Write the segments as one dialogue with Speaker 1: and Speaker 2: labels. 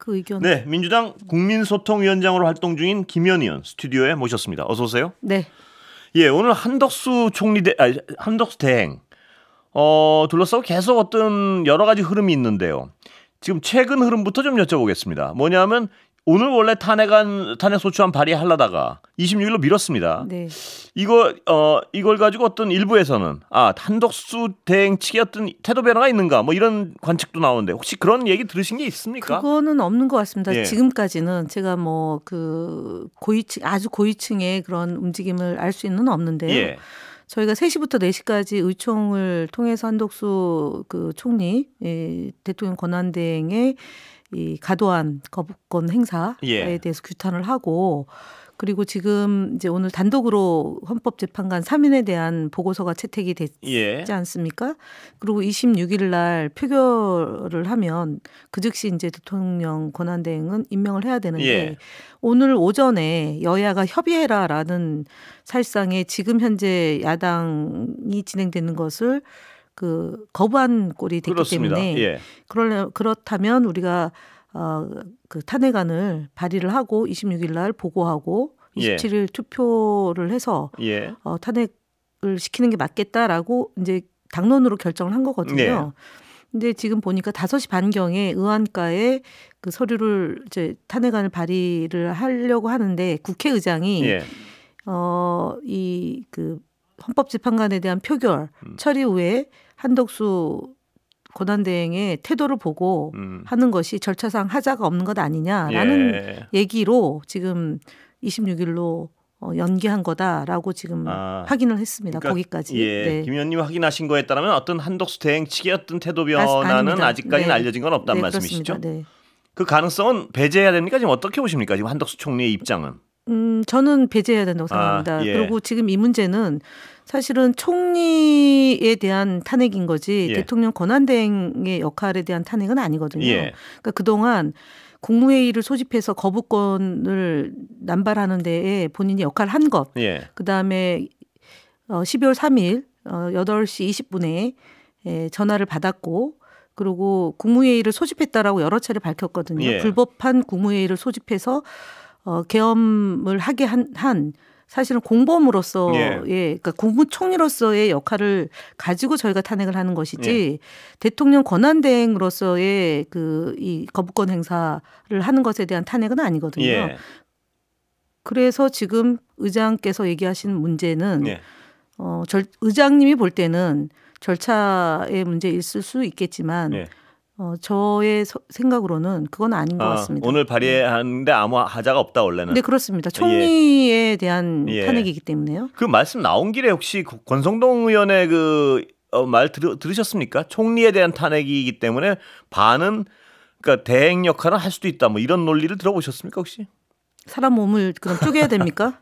Speaker 1: 그 의견.
Speaker 2: 네, 민주당 국민소통위원장으로 활동 중인 김현 의원 스튜디오에 모셨습니다. 어서 오세요.
Speaker 1: 네.
Speaker 2: 예, 오늘 한덕수 한덕수 대행 둘러싸고 계속 어떤 여러 가지 흐름이 있는데요. 지금 최근 흐름부터 좀 여쭤보겠습니다. 뭐냐면 오늘 원래 탄핵 소추안 발의하려다가 26일로 미뤘습니다.
Speaker 1: 네.
Speaker 2: 이걸 가지고 어떤 일부에서는 한덕수 대행 측의 어떤 태도 변화가 있는가 뭐 이런 관측도 나오는데 혹시 그런 얘기 들으신 게 있습니까?
Speaker 1: 그거는 없는 것 같습니다.
Speaker 2: 예.
Speaker 1: 지금까지는 제가 뭐 그 아주 고위층의 그런 움직임을 알 수는 없는데요.
Speaker 2: 예.
Speaker 1: 저희가 3시부터 4시까지 의총을 통해서 한덕수 그 총리 대통령 권한대행의 이 과도한 거부권 행사에 대해서 규탄을 하고, 그리고 지금 이제 오늘 단독으로 헌법재판관 3인에 대한 보고서가 채택이 됐지 않습니까? 그리고 26일 날 표결을 하면 그 즉시 이제 대통령 권한대행은 임명을 해야 되는데 오늘 오전에 여야가 협의해라라는 사실상의 지금 현재 야당이 진행되는 것을 그 거부한 꼴이 됐기
Speaker 2: 그렇습니다.
Speaker 1: 때문에 그렇다면 우리가 그 탄핵안을 발의를 하고 26일 날 보고하고 27일 투표를 해서 탄핵을 시키는 게 맞겠다라고 이제 당론으로 결정을 한 거거든요. 근데 지금 보니까 5시 반경에 의안가에 그 서류를 이제 탄핵안을 발의를 하려고 하는데 국회의장이 이 그 헌법재판관에 대한 표결 처리 후에 한덕수 권한대행의 태도를 보고 하는 것이 절차상 하자가 없는 것 아니냐라는 얘기로 지금 26일로 연기한 거다라고 지금 확인을 했습니다. 그러니까, 거기까지.
Speaker 2: 김 의원님 확인하신 거에 따르면 어떤 한덕수 대행 측의 어떤 태도 변화는 아직까지는 알려진 건 없다는 말씀이시죠?
Speaker 1: 네.
Speaker 2: 그 가능성은 배제해야 됩니까? 지금 어떻게 보십니까? 지금 한덕수 총리의 입장은?
Speaker 1: 저는 배제해야 된다고 생각합니다. 그리고 지금 이 문제는 사실은 총리에 대한 탄핵인 거지 대통령 권한대행의 역할에 대한 탄핵은 아니거든요. 그러니까 그동안 국무회의를 소집해서 거부권을 남발하는 데에 본인이 역할을 한 것. 그다음에 12월 3일 8시 20분에 전화를 받았고, 그리고 국무회의를 소집했다라고 여러 차례 밝혔거든요. 불법한 국무회의를 소집해서 계엄을 하게 한 사실은 공범으로서의 그러니까 국무총리로서의 역할을 가지고 저희가 탄핵을 하는 것이지 대통령 권한대행으로서의 그 이 거부권 행사를 하는 것에 대한 탄핵은 아니거든요. 그래서 지금 의장께서 얘기하신 문제는 의장님이 볼 때는 절차의 문제 있을 수 있겠지만 저의 생각으로는 그건 아닌 것 같습니다.
Speaker 2: 오늘 발의하는데 아무 하자가 없다 원래는.
Speaker 1: 네, 그렇습니다. 총리에 대한 탄핵이기 때문에요.
Speaker 2: 그 말씀 나온 길에 혹시 권성동 의원의 그 말 들으셨습니까? 총리에 대한 탄핵이기 때문에 반은 그러니까 대행 역할은 할 수도 있다. 뭐 이런 논리를 들어보셨습니까 혹시?
Speaker 1: 사람 몸을 그럼 쪼개야 됩니까?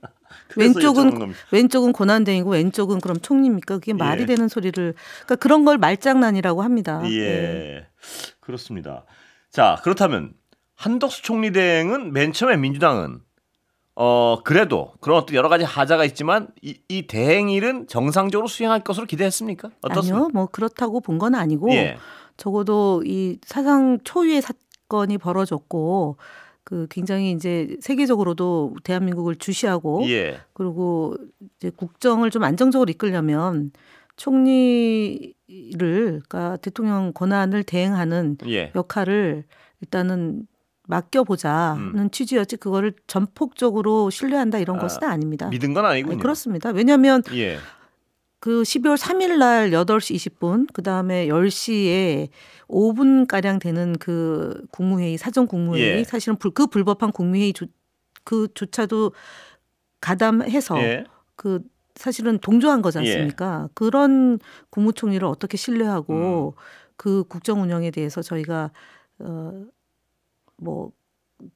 Speaker 1: 왼쪽은 권한대행이고 왼쪽은 그럼 총리입니까? 그게 말이 되는 소리를. 그러니까 그런 걸 말장난이라고 합니다.
Speaker 2: 그렇습니다. 자, 그렇다면 한덕수 총리 대행은 맨 처음에 민주당은 그래도 그런 어떤 여러 가지 하자가 있지만 이 대행일은 정상적으로 수행할 것으로 기대했습니까? 어떻습니까?
Speaker 1: 아니요, 뭐 그렇다고 본 건 아니고 적어도 이 사상 초유의 사건이 벌어졌고. 그 굉장히 이제 세계적으로도 대한민국을 주시하고 그리고 이제 국정을 좀 안정적으로 이끌려면 총리를 그러니까 대통령 권한을 대행하는 역할을 일단은 맡겨보자는 취지였지 그거를 전폭적으로 신뢰한다 이런 것은 아닙니다.
Speaker 2: 믿은 건 아니군요.
Speaker 1: 그렇습니다. 왜냐하면 그 12월 3일 날 8시 20분 그다음에 10시에 5분가량 되는 그 국무회의 사전 국무회의 사실은 그 불법한 국무회의 그조차도 가담해서 그 사실은 동조한 거지 않습니까? 그런 국무총리를 어떻게 신뢰하고 그 국정 운영에 대해서 저희가 뭐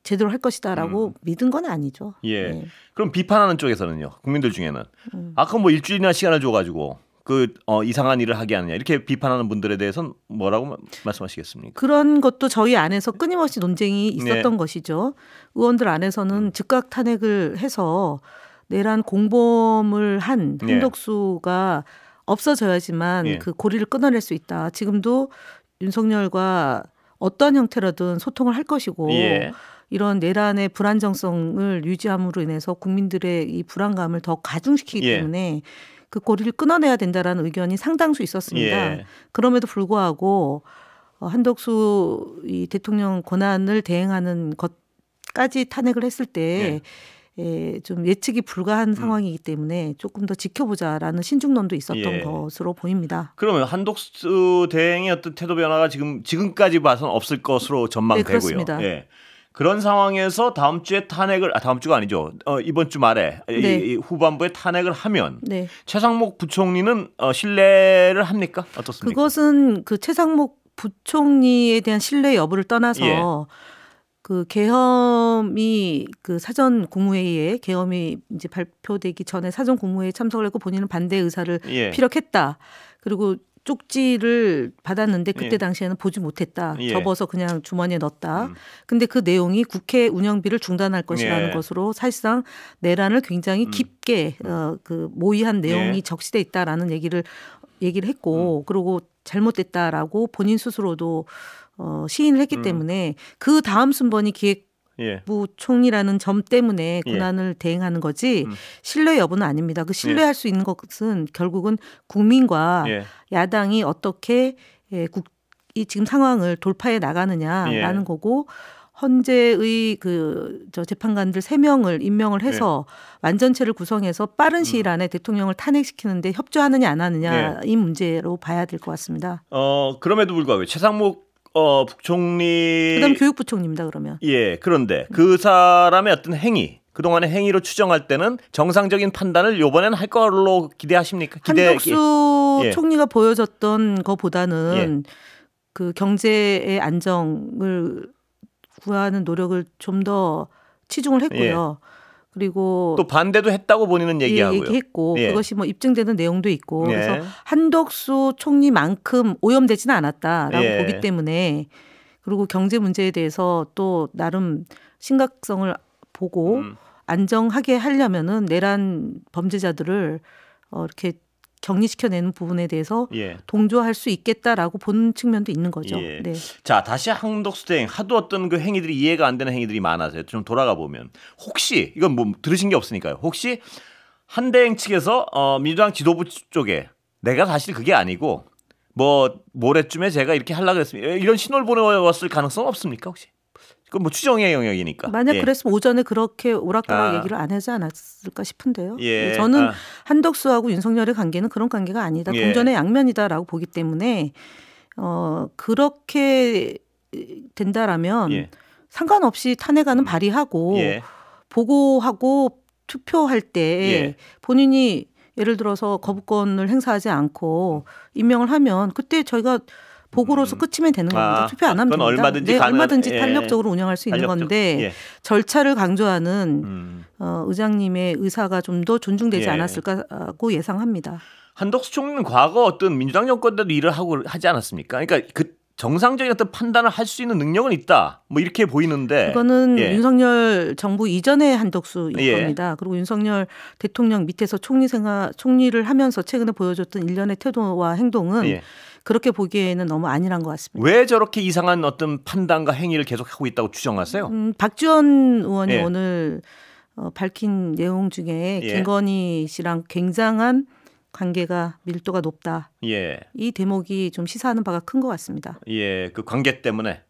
Speaker 1: 제대로 할 것이다라고 믿은 건 아니죠.
Speaker 2: 그럼 비판하는 쪽에서는요. 국민들 중에는 아까 뭐 일주일이나 시간을 줘가지고 그 이상한 일을 하게 하느냐 이렇게 비판하는 분들에 대해서는 뭐라고 말씀하시겠습니까?
Speaker 1: 그런 것도 저희 안에서 끊임없이 논쟁이 있었던 것이죠. 의원들 안에서는 즉각 탄핵을 해서 내란 공범을 한 한덕수가 없어져야지만 그 고리를 끊어낼 수 있다. 지금도 윤석열과 어떤 형태로든 소통을 할 것이고 이런 내란의 불안정성을 유지함으로 인해서 국민들의 이 불안감을 더 가중시키기 때문에 그 고리를 끊어내야 된다라는 의견이 상당수 있었습니다. 그럼에도 불구하고 한덕수 이 대통령 권한을 대행하는 것까지 탄핵을 했을 때 좀 예측이 불가한 상황이기 때문에 조금 더 지켜보자라는 신중론도 있었던 것으로 보입니다.
Speaker 2: 그러면 한덕수 대행의 어떤 태도 변화가 지금까지 봐서는 없을 것으로 전망되고요.
Speaker 1: 그렇습니다.
Speaker 2: 그런 상황에서 다음 주에 다음 주가 아니죠. 이번 주 말에 이 후반부에 탄핵을 하면 최상목 부총리는 신뢰를 합니까? 어떻습니까?
Speaker 1: 그것은 그 최상목 부총리에 대한 신뢰 여부를 떠나서 그 계엄이 그 사전 국무회의에 계엄이 이제 발표되기 전에 사전 국무회의에 참석을 했고 본인은 반대 의사를 피력했다. 그리고 쪽지를 받았는데 그때 당시에는 보지 못했다. 접어서 그냥 주머니에 넣었다. 근데 그 내용이 국회 운영비를 중단할 것이라는 것으로 사실상 내란을 굉장히 깊게 그 모의한 내용이 적시돼 있다라는 얘기를 했고 그리고 잘못됐다라고 본인 스스로도 시인을 했기 때문에 그 다음 순번이 기획부총리라는 점 때문에 권한을 대행하는 거지 신뢰 여부는 아닙니다. 그 신뢰할 수 있는 것은 결국은 국민과 야당이 어떻게 이 지금 상황을 돌파해 나가느냐라는 거고 헌재의 저 재판관들 3명을 임명을 해서 완전체를 구성해서 빠른 시일 안에 대통령을 탄핵시키는데 협조하느냐 안 하느냐 이 문제로 봐야 될 것 같습니다.
Speaker 2: 그럼에도 불구하고 최상목 부총리
Speaker 1: 그다음 교육부총리입니다. 그러면
Speaker 2: 그런데 그 사람의 어떤 행위 그동안의 행위로 추정할 때는 정상적인 판단을 이번에는 할 걸로 기대하십니까?
Speaker 1: 한덕수 총리가 보여줬던 것보다는 그 경제의 안정을 구하는 노력을 좀 더 치중을 했고요. 그리고
Speaker 2: 또 반대도 했다고 본인은 얘기하고요.
Speaker 1: 얘기했고 그것이 뭐 입증되는 내용도 있고 그래서 한덕수 총리만큼 오염되지는 않았다라고 보기 때문에 그리고 경제 문제에 대해서 또 나름 심각성을 보고 안정하게 하려면은 내란 범죄자들을 이렇게 격리시켜내는 부분에 대해서 동조할 수 있겠다라고 보는 측면도 있는 거죠.
Speaker 2: 자, 다시 한덕수 대행 하도 어떤 그 행위들이 이해가 안 되는 행위들이 많아서요. 좀 돌아가 보면 혹시 이건 뭐 들으신 게 없으니까요. 혹시 한 대행 측에서 민주당 지도부 쪽에 내가 사실 그게 아니고 뭐 모레쯤에 제가 이렇게 하려고 했습니다. 이런 신호를 보내왔을 가능성 없습니까 혹시? 그건 뭐 추정의 영역이니까.
Speaker 1: 만약 그랬으면 오전에 그렇게 오락가락 얘기를 안 하지 않았을까 싶은데요. 저는 한덕수하고 윤석열의 관계는 그런 관계가 아니다. 동전의 양면이다라고 보기 때문에 그렇게 된다라면 상관없이 탄핵안은 발의하고 보고하고 투표할 때 본인이 예를 들어서 거부권을 행사하지 않고 임명을 하면 그때 저희가 보고로서 끝이면 되는 겁니다. 투표 안 하면 됩니다. 얼마든지 탄력적으로 운영할 수 있는 건데 절차를 강조하는 의장님의 의사가 좀 더 존중되지 않았을까고 예상합니다.
Speaker 2: 한덕수 총리는 과거 어떤 민주당 정권 때도 일을 하지 않았습니까? 그러니까 그 정상적인 어떤 판단을 할 수 있는 능력은 있다. 뭐 이렇게 보이는데
Speaker 1: 그거는 윤석열 정부 이전의 한덕수일 겁니다. 그리고 윤석열 대통령 밑에서 총리를 하면서 최근에 보여줬던 일련의 태도와 행동은 그렇게 보기에는 너무 안일한 것 같습니다.
Speaker 2: 왜 저렇게 이상한 어떤 판단과 행위를 계속하고 있다고 추정하세요?
Speaker 1: 박지원 의원이 오늘 밝힌 내용 중에 김건희 씨랑 굉장한 관계가 밀도가 높다. 이 대목이 좀 시사하는 바가 큰 것 같습니다.
Speaker 2: 그 관계 때문에.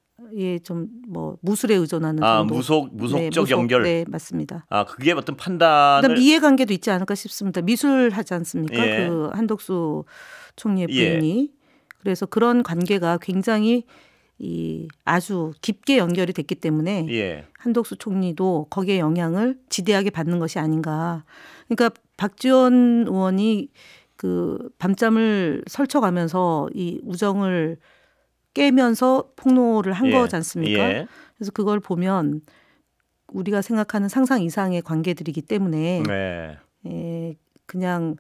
Speaker 1: 좀 뭐 무술에 의존하는 정도.
Speaker 2: 무속적 연결.
Speaker 1: 네, 맞습니다.
Speaker 2: 그게 어떤 판단을.
Speaker 1: 그다음 이해관계도 있지 않을까 싶습니다. 미술 하지 않습니까? 그 한덕수 총리의 부인이. 그래서 그런 관계가 굉장히 아주 깊게 연결이 됐기 때문에 한덕수 총리도 거기에 영향을 지대하게 받는 것이 아닌가. 그러니까 박지원 의원이 그 밤잠을 설쳐가면서 이 우정을 깨면서 폭로를 한 거지 않습니까? 그래서 그걸 보면 우리가 생각하는 상상 이상의 관계들이기 때문에 그냥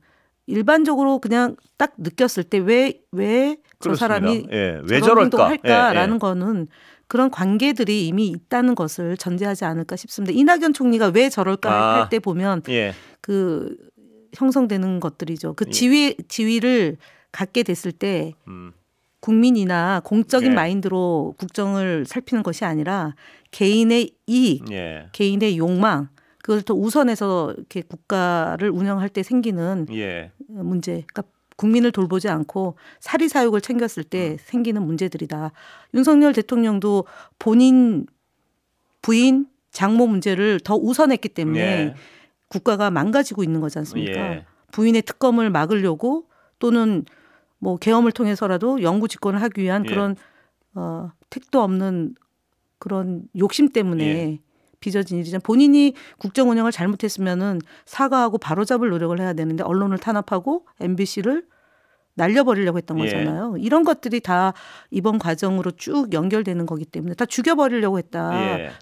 Speaker 1: 일반적으로 그냥 딱 느꼈을 때 왜 저 사람이
Speaker 2: 왜 저럴까
Speaker 1: 할까라는 거는 그런 관계들이 이미 있다는 것을 전제하지 않을까 싶습니다. 이낙연 총리가 왜 저럴까 할 때 보면 그 형성되는 것들이죠. 그 지위를 갖게 됐을 때 국민이나 공적인 마인드로 국정을 살피는 것이 아니라 개인의 이익, 개인의 욕망, 그걸 더 우선해서 이렇게 국가를 운영할 때 생기는 문제. 그러니까 국민을 돌보지 않고 사리사욕을 챙겼을 때 생기는 문제들이다. 윤석열 대통령도 본인 부인 장모 문제를 더 우선했기 때문에 국가가 망가지고 있는 거지 않습니까? 부인의 특검을 막으려고 또는 뭐 계엄을 통해서라도 영구 집권을 하기 위한 그런 택도 없는 그런 욕심 때문에 빚어진 일이잖아요. 본인이 국정 운영을 잘못했으면은 사과하고 바로잡을 노력을 해야 되는데 언론을 탄압하고 MBC를 날려버리려고 했던 거잖아요. 이런 것들이 다 이번 과정으로 쭉 연결되는 거기 때문에 다 죽여버리려고 했다.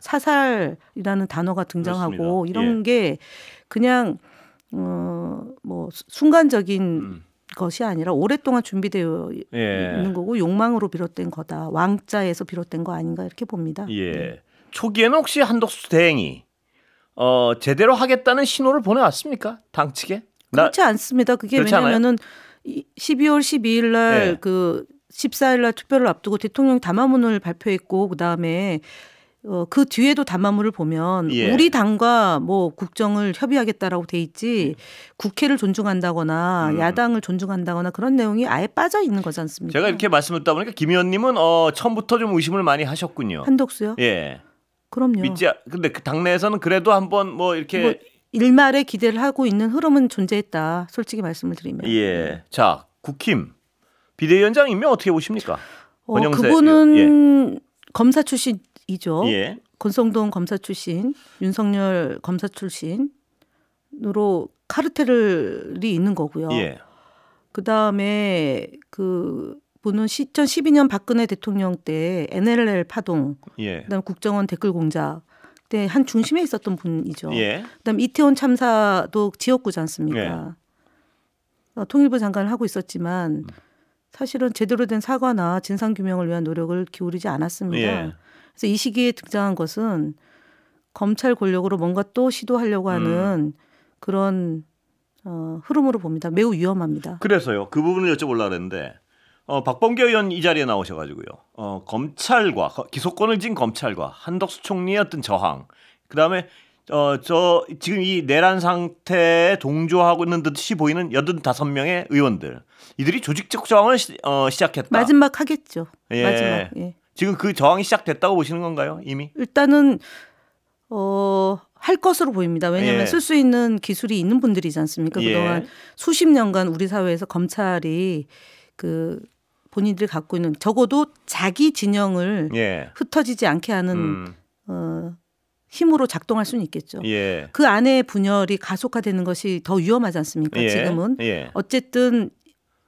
Speaker 1: 사살이라는 단어가 등장하고 그렇습니다. 이런 게 그냥 뭐 순간적인 것이 아니라 오랫동안 준비되어 있는 거고 욕망으로 비롯된 거다. 왕자에서 비롯된 거 아닌가 이렇게 봅니다.
Speaker 2: 초기에는 혹시 한덕수 대행이 제대로 하겠다는 신호를 보내왔습니까? 당 측에?
Speaker 1: 그렇지 않습니다. 그게 왜냐하면은 12월 12일 날 그 14일 날 투표를 앞두고 대통령이 담화문을 발표했고 그다음에 그 뒤에도 담화문을 보면 우리 당과 뭐 국정을 협의하겠다라고 돼 있지 국회를 존중한다거나 야당을 존중한다거나 그런 내용이 아예 빠져 있는 거지 않습니까?
Speaker 2: 제가 이렇게 말씀을 듣다 보니까 김 의원님은 처음부터 좀 의심을 많이 하셨군요.
Speaker 1: 한덕수요? 그럼요.
Speaker 2: 근데 그 당내에서는 그래도 한번 뭐 이렇게
Speaker 1: 뭐 일말의 기대를 하고 있는 흐름은 존재했다. 솔직히 말씀을 드리면.
Speaker 2: 자, 국힘 비대위원장 임명 어떻게 보십니까?
Speaker 1: 그분은 검사 출신이죠. 권성동 검사 출신, 윤석열 검사 출신으로 카르텔이 있는 거고요. 그다음에 그 분은 2012년 박근혜 대통령 때 NLL 파동, 그다음 국정원 댓글 공작 때 한 중심에 있었던 분이죠. 그다음 이태원 참사도 지역구지 않습니까? 통일부 장관을 하고 있었지만 사실은 제대로 된 사과나 진상규명을 위한 노력을 기울이지 않았습니다. 그래서 이 시기에 등장한 것은 검찰 권력으로 뭔가 또 시도하려고 하는 그런 흐름으로 봅니다. 매우 위험합니다.
Speaker 2: 그래서요. 그 부분을 여쭤보려고 했는데 박범계 의원 이 자리에 나오셔가지고요. 검찰과 기소권을 쥔 검찰과 한덕수 총리의 어떤 저항, 그다음에 지금 이 내란 상태에 동조하고 있는 듯이 보이는 85명의 의원들, 이들이 조직적 저항을 시작했다.
Speaker 1: 마지막 하겠죠. 마지막.
Speaker 2: 지금 그 저항이 시작됐다고 보시는 건가요? 이미?
Speaker 1: 일단은 할 것으로 보입니다. 왜냐하면 쓸 수 있는 기술이 있는 분들이지 않습니까? 그동안 수십 년간 우리 사회에서 검찰이 그 본인들이 갖고 있는 적어도 자기 진영을 흩어지지 않게 하는 힘으로 작동할 수는 있겠죠. 그 안에 분열이 가속화되는 것이 더 위험하지 않습니까? 지금은. 어쨌든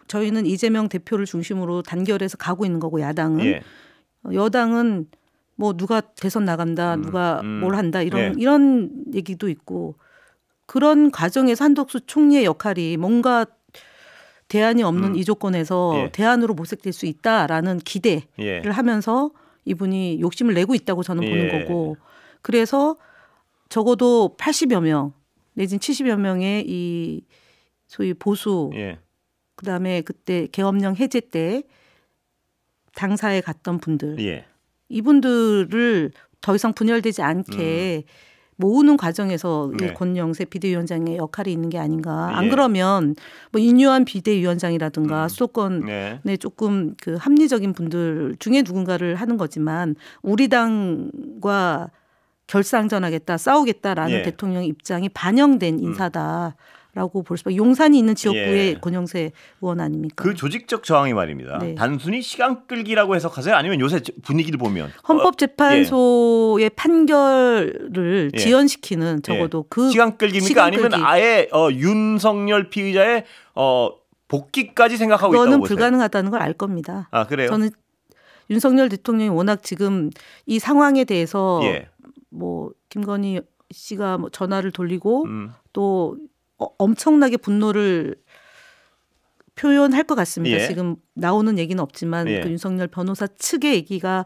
Speaker 1: 저희는 이재명 대표를 중심으로 단결해서 가고 있는 거고 야당은. 여당은 뭐 누가 대선 나간다, 누가 뭘 한다 이런 얘기도 있고 그런 과정에서 한덕수 총리의 역할이 뭔가 대안이 없는 이 조건에서 대안으로 모색될 수 있다라는 기대를 하면서 이분이 욕심을 내고 있다고 저는 보는 거고 그래서 적어도 80여 명 내지는 70여 명의 이 소위 보수 그다음에 그때 계엄령 해제 때 당사에 갔던 분들 이분들을 더 이상 분열되지 않게 모으는 과정에서 권영세 비대위원장의 역할이 있는 게 아닌가. 안 그러면 뭐 인유한 비대위원장이라든가 수도권에 조금 그 합리적인 분들 중에 누군가를 하는 거지만 우리 당과 결사항전하겠다, 싸우겠다라는 대통령의 입장이 반영된 인사다. 라고 볼 수밖에. 용산이 있는 지역구의 권영세 의원 아닙니까?
Speaker 2: 그 조직적 저항이 말입니다. 단순히 시간 끌기라고 해석하세요? 아니면 요새 분위기를 보면
Speaker 1: 헌법재판소의 판결을 지연시키는 적어도 그
Speaker 2: 시간 끌기입니까? 아니면 아예 윤석열 피의자의 복귀까지 생각하고 있다고 보세요?
Speaker 1: 그거는 불가능하다는 걸 알 겁니다.
Speaker 2: 아, 그래요?
Speaker 1: 저는 윤석열 대통령이 워낙 지금 이 상황에 대해서 뭐 김건희 씨가 뭐 전화를 돌리고 또 엄청나게 분노를 표현할 것 같습니다. 지금 나오는 얘기는 없지만 그 윤석열 변호사 측의 얘기가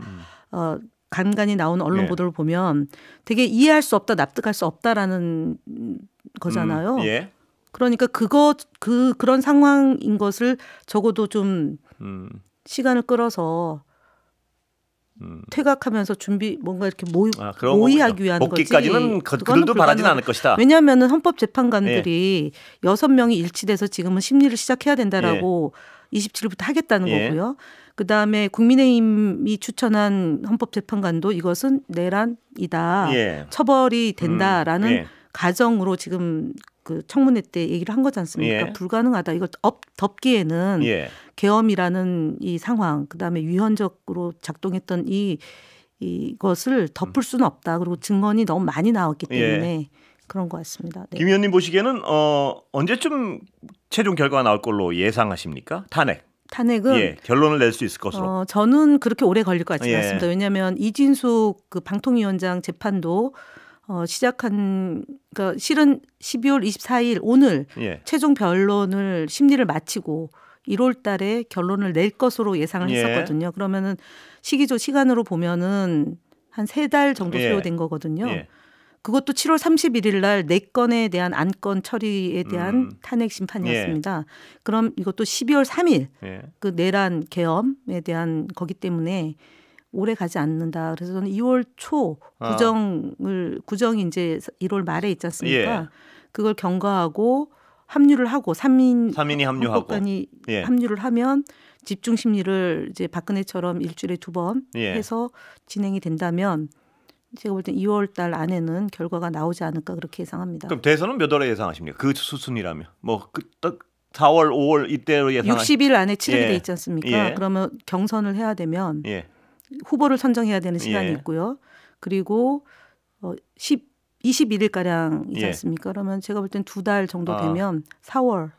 Speaker 1: 간간히 나오는 언론 보도를 보면 되게 이해할 수 없다, 납득할 수 없다라는 거잖아요. 그러니까 그런 상황인 것을 적어도 좀 시간을 끌어서 퇴각하면서 뭔가 이렇게 모의하기 위한
Speaker 2: 복귀까지는
Speaker 1: 거지.
Speaker 2: 그들도 바라진 않을 것이다.
Speaker 1: 왜냐하면 헌법재판관들이 6명이 일치돼서 지금은 심리를 시작해야 된다라고 27일부터 하겠다는 거고요. 그다음에 국민의힘이 추천한 헌법재판관도 이것은 내란이다. 처벌이 된다라는 가정으로 지금 그 청문회 때 얘기를 한 거지 않습니까? 불가능하다. 이걸 덮기에는 계엄이라는 이 상황, 그다음에 위헌적으로 작동했던 이것을 덮을 수는 없다. 그리고 증언이 너무 많이 나왔기 때문에 그런 것 같습니다. 네.
Speaker 2: 김 의원님 보시기에는 언제쯤 최종 결과가 나올 걸로 예상하십니까? 탄핵은 결론을 낼 수 있을 것으로.
Speaker 1: 저는 그렇게 오래 걸릴 것 같지 않습니다. 왜냐하면 이진숙 그 방통위원장 재판도 그러니까 실은 12월 24일 오늘 최종 변론을 심리를 마치고 1월 달에 결론을 낼 것으로 예상을 했었거든요. 그러면은 시간으로 보면은 한 3달 정도 소요된 거거든요. 그것도 7월 31일 날 4건에 대한 안건 처리에 대한 탄핵 심판이었습니다. 그럼 이것도 12월 3일 그 내란 계엄에 대한 거기 때문에 오래 가지 않는다. 그래서 저는 2월 초 구정이 이제 1월 말에 있지 않습니까? 그걸 경과하고 합류를 하고 3인이 합류하고 헌법관이 합류를 하면 집중 심리를 이제 박근혜처럼 일주일에 2번 해서 진행이 된다면 제가 볼 땐 2월 달 안에는 결과가 나오지 않을까 그렇게 예상합니다.
Speaker 2: 그럼 대선은 몇 월에 예상하십니까? 그 수순이라면 뭐 4월, 5월 이때로 예상.
Speaker 1: 60일 안에 치르게 돼 있지 않습니까? 그러면 경선을 해야 되면 후보를 선정해야 되는 시간이 있고요. 그리고 21일 가량이지 않습니까? 그러면 제가 볼 땐 2달 정도 되면 4월.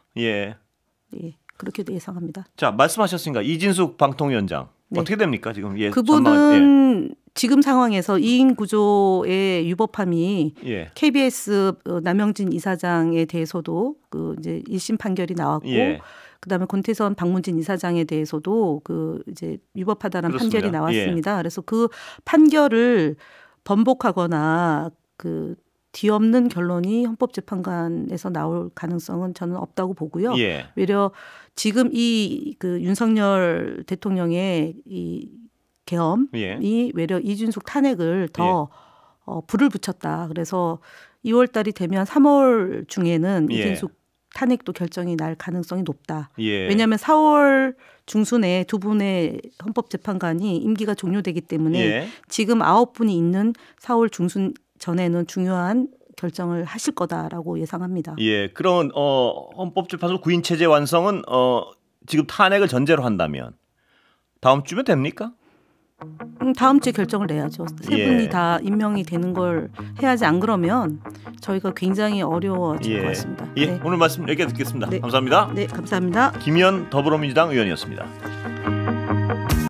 Speaker 1: 그렇게 예상합니다.
Speaker 2: 자, 말씀하셨으니까 이진숙 방통위원장 어떻게 됩니까 지금?
Speaker 1: 그분은 지금 상황에서 2인 구조의 유법함이 KBS 남영진 이사장에 대해서도 그 이제 1심 판결이 나왔고 그다음에 권태선 박문진 이사장에 대해서도 그 이제 유법하다는 판결이 나왔습니다. 그래서 그 판결을 번복하거나 그 뒤엎는 결론이 헌법재판관에서 나올 가능성은 저는 없다고 보고요. 외려 지금 그 윤석열 대통령의 이 계엄이 외려 이준숙 탄핵을 더 불을 붙였다. 그래서 2월 달이 되면 3월 중에는 이준숙 탄핵도 결정이 날 가능성이 높다. 왜냐하면 4월 중순에 2분의 헌법재판관이 임기가 종료되기 때문에 지금 9분이 있는 4월 중순 전에는 중요한 결정을 하실 거다라고 예상합니다.
Speaker 2: 그런 헌법재판소 9인 체제 완성은 지금 탄핵을 전제로 한다면 다음 주면 됩니까?
Speaker 1: 다음 주에 결정을 내야죠. 3분이 다 임명이 되는 걸 해야지. 안 그러면 저희가 굉장히 어려워질 것 같습니다.
Speaker 2: 오늘 말씀 여기까지 듣겠습니다. 감사합니다.
Speaker 1: 감사합니다.
Speaker 2: 김의원 더불어민주당 의원이었습니다.